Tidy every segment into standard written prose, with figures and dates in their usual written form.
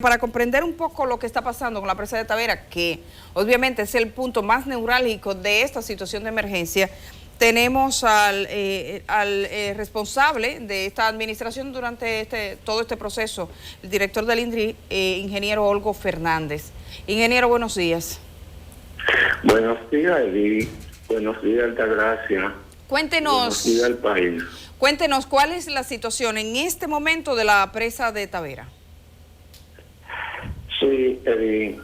Para comprender un poco lo que está pasando con la presa de Tavera, que obviamente es el punto más neurálgico de esta situación de emergencia, tenemos al responsable de esta administración durante todo este proceso, el director del INDRI, ingeniero Olgo Fernández. Ingeniero, buenos días. Buenos días, Edith. Buenos días, Altagracia. Cuéntenos. Buenos días al país. Cuéntenos cuál es la situación en este momento de la presa de Tavera. Sí, Edith.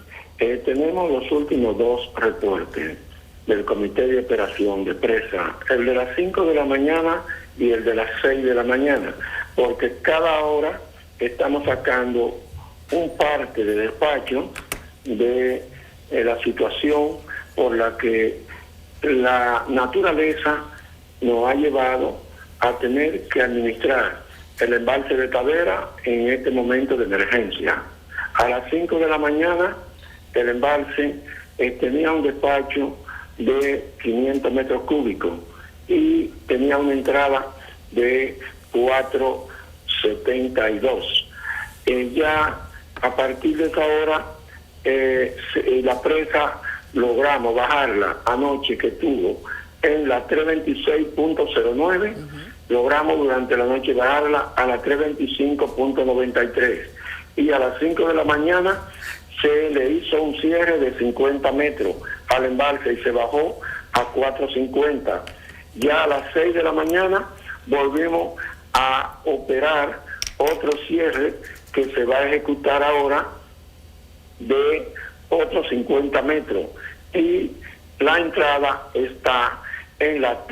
Tenemos los últimos dos reportes del Comité de Operación de Presa, el de las 5 de la mañana y el de las 6 de la mañana, porque cada hora estamos sacando un parte de despacho de la situación por la que la naturaleza nos ha llevado a tener que administrar el embalse de Tavera en este momento de emergencia. A las 5 de la mañana el embalse tenía un despacho de 500 metros cúbicos y tenía una entrada de 472. Ya a partir de esa hora la presa logramos bajarla anoche, que estuvo en la 326.09, logramos durante la noche bajarla a la 325.93 y a las 5 de la mañana se le hizo un cierre de 50 metros al embalse y se bajó a 450. Ya a las 6 de la mañana volvimos a operar otro cierre que se va a ejecutar ahora de otros 50 metros y la entrada está en la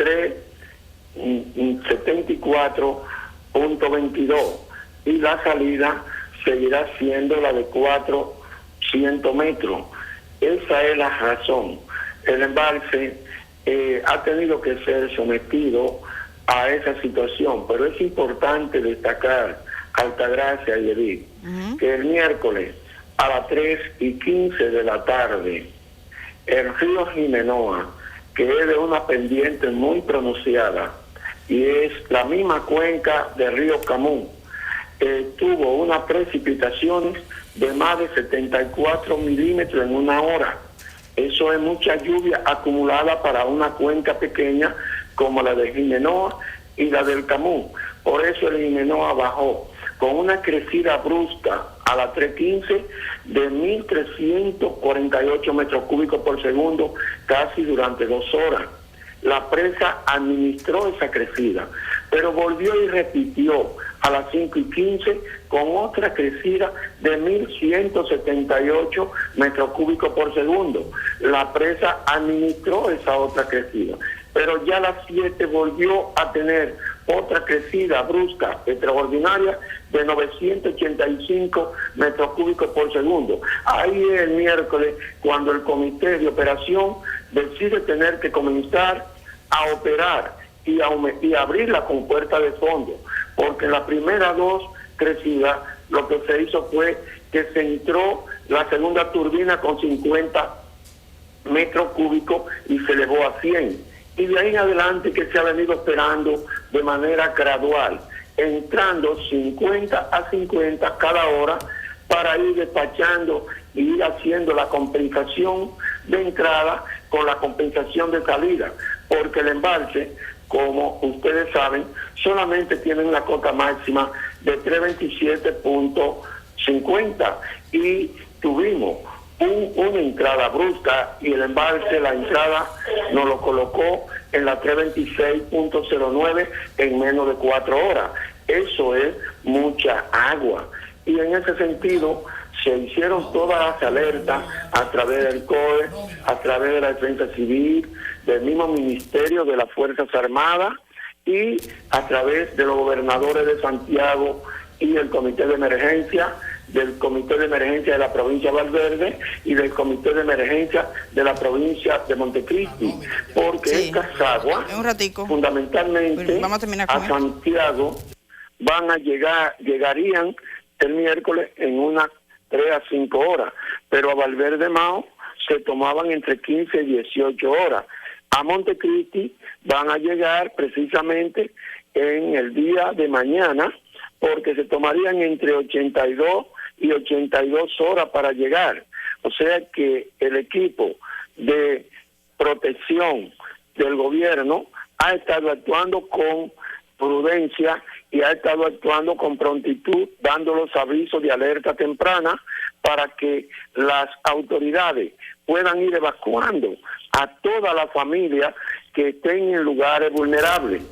374.22 y la salida seguirá siendo la de 400 metros. Esa es la razón. El embalse ha tenido que ser sometido a esa situación, pero es importante destacar, Altagracia y Edith, que el miércoles a las 3:15 de la tarde, el río Jimenoa, que es de una pendiente muy pronunciada, y es la misma cuenca del río Camún, tuvo unas precipitaciones de más de 74 milímetros en una hora. Eso es mucha lluvia acumulada para una cuenca pequeña como la de Jimenoa y la del Camún. Por eso el Jimenoa bajó con una crecida brusca a las 3:15 de 1.348 metros cúbicos por segundo, casi durante 2 horas. La presa administró esa crecida, pero volvió y repitió a las 5:15 con otra crecida de 1.178 metros cúbicos por segundo. La presa administró esa otra crecida, pero ya a las 7 volvió a tener otra crecida brusca, extraordinaria, de 985 metros cúbicos por segundo. Ahí es el miércoles cuando el Comité de Operación decide tener que comenzar a operar y abrir la compuerta de fondo, porque en las primeras dos crecidas lo que se hizo fue que se entró la segunda turbina con 50 metros cúbicos y se elevó a 100. Y de ahí en adelante que se ha venido operando de manera gradual, entrando 50 a 50 cada hora para ir despachando y ir haciendo la compensación de entrada con la compensación de salida, porque el embalse, como ustedes saben, solamente tiene una cota máxima de 327.50 y tuvimos una entrada brusca y el embalse, la entrada nos lo colocó en la 326.09 en menos de 4 horas. Eso es mucha agua. Y en ese sentido se hicieron todas las alertas a través del COE, a través de la Defensa Civil, del mismo Ministerio de las Fuerzas Armadas y a través de los gobernadores de Santiago y el Comité de Emergencia, del Comité de Emergencia de la provincia de Valverde y del Comité de Emergencia de la provincia de Montecristi, porque sí, estas aguas fundamentalmente a Santiago llegarían el miércoles en unas 3 a 5 horas, pero a Valverde Mao se tomaban entre 15 y 18 horas. A Montecristi van a llegar precisamente en el día de mañana, porque se tomarían entre 82 y 82 horas para llegar. O sea que el equipo de protección del gobierno ha estado actuando con prudencia y ha estado actuando con prontitud, dando los avisos de alerta temprana para que las autoridades puedan ir evacuando a toda la familia que estén en lugares vulnerables.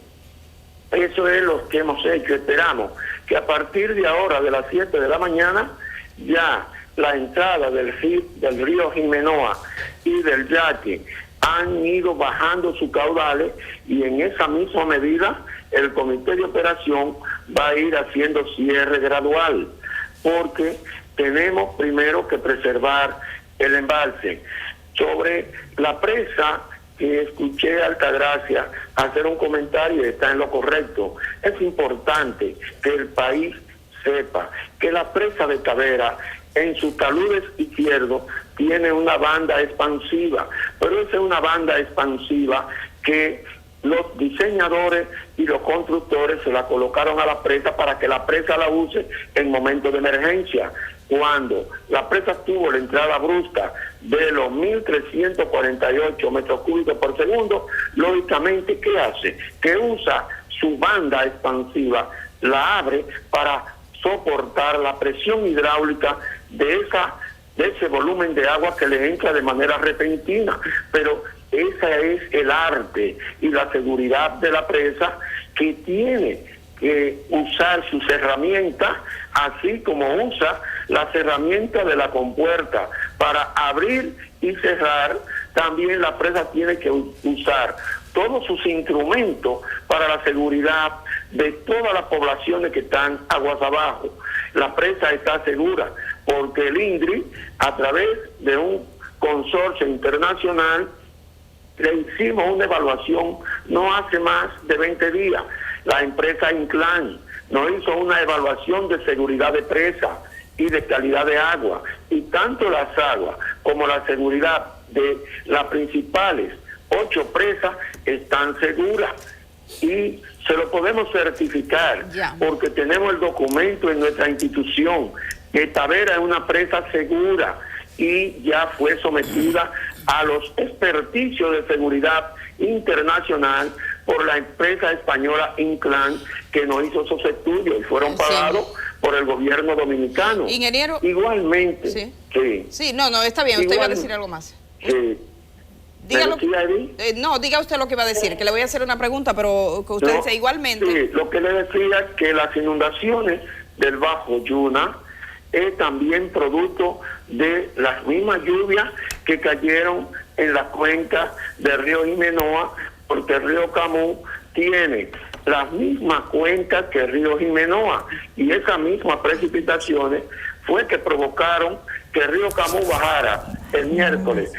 Eso es lo que hemos hecho. Esperamos que a partir de ahora, de las 7 de la mañana, ya la entrada del río Jimenoa y del Yaque han ido bajando sus caudales, y en esa misma medida el comité de operación va a ir haciendo cierre gradual, porque tenemos primero que preservar el embalse. Sobre la presa, que escuché a Altagracia hacer un comentario y está en lo correcto, es importante que el país sepa que la presa de Tavera en sus taludes izquierdos tiene una banda expansiva, pero esa es una banda expansiva que los diseñadores y los constructores se la colocaron a la presa para que la presa la use en momentos de emergencia. Cuando la presa tuvo la entrada brusca de los 1.348 metros cúbicos por segundo, lógicamente, ¿qué hace? Que usa su banda expansiva, la abre para soportar la presión hidráulica de ese volumen de agua que le entra de manera repentina. Pero esa es el arte y la seguridad de la presa, que tiene que usar sus herramientas, así como usa las herramientas de la compuerta para abrir y cerrar. También la presa tiene que usar todos sus instrumentos para la seguridad de todas las poblaciones que están aguas abajo. La presa está segura porque el INDRI, a través de un consorcio internacional, le hicimos una evaluación no hace más de 20 días. La empresa Inclán nos hizo una evaluación de seguridad de presa y de calidad de agua, y tanto las aguas como la seguridad de las principales 8 presas están seguras, y se lo podemos certificar porque tenemos el documento en nuestra institución que Tavera es una presa segura y ya fue sometida a los experticios de seguridad internacional por la empresa española Inclán, que nos hizo esos estudios y fueron pagados por el gobierno dominicano. Ingeniero. Igualmente. Sí, no, está bien. Usted iba a decir algo más. Sí. Dígalo, no, diga usted lo que va a decir, que le voy a hacer una pregunta, pero que usted dice igualmente. Sí, lo que le decía, que las inundaciones del Bajo Yuna es también producto de las mismas lluvias que cayeron en la cuenca del río Jimenoa, porque el río Camus tiene las mismas cuencas que el río Jimenoa, y esas mismas precipitaciones fue que provocaron que el río Camus bajara el miércoles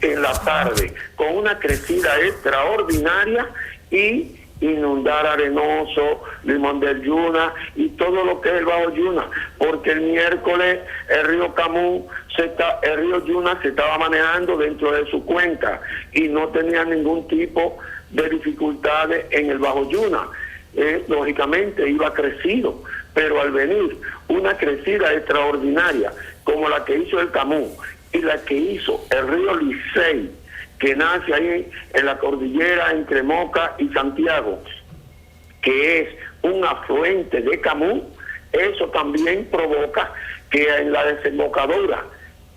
en la tarde con una crecida extraordinaria y inundar Arenoso, Limón del Yuna y todo lo que es el Bajo Yuna, porque el miércoles el río Camus, el río Yuna se estaba manejando dentro de su cuenca y no tenía ningún tipo de dificultades en el Bajo Yuna. Lógicamente iba crecido, pero al venir una crecida extraordinaria como la que hizo el Camus y la que hizo el río Licey, que nace ahí en la cordillera entre Moca y Santiago, que es un afluente de Camus, eso también provoca que en la desembocadura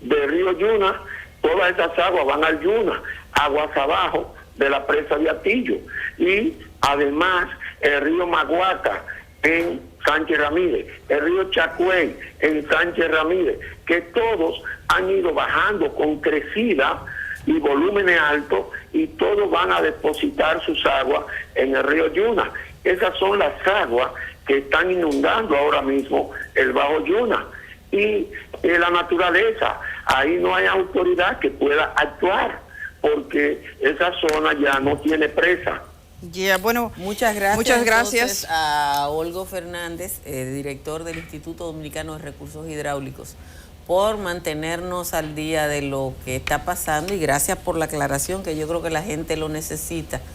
del río Yuna, todas esas aguas van al Yuna, aguas abajo de la presa de Atillo, y además el río Maguaca en Sánchez Ramírez, el río Chacuey en Sánchez Ramírez, que todos han ido bajando con crecida y volúmenes altos, y todos van a depositar sus aguas en el río Yuna. Esas son las aguas que están inundando ahora mismo el Bajo Yuna. Y la naturaleza, ahí no hay autoridad que pueda actuar, porque esa zona ya no tiene presa. Bueno, muchas gracias. Muchas gracias a Olgo Fernández, director del Instituto Dominicano de Recursos Hidráulicos, por mantenernos al día de lo que está pasando, y gracias por la aclaración, que yo creo que la gente lo necesita.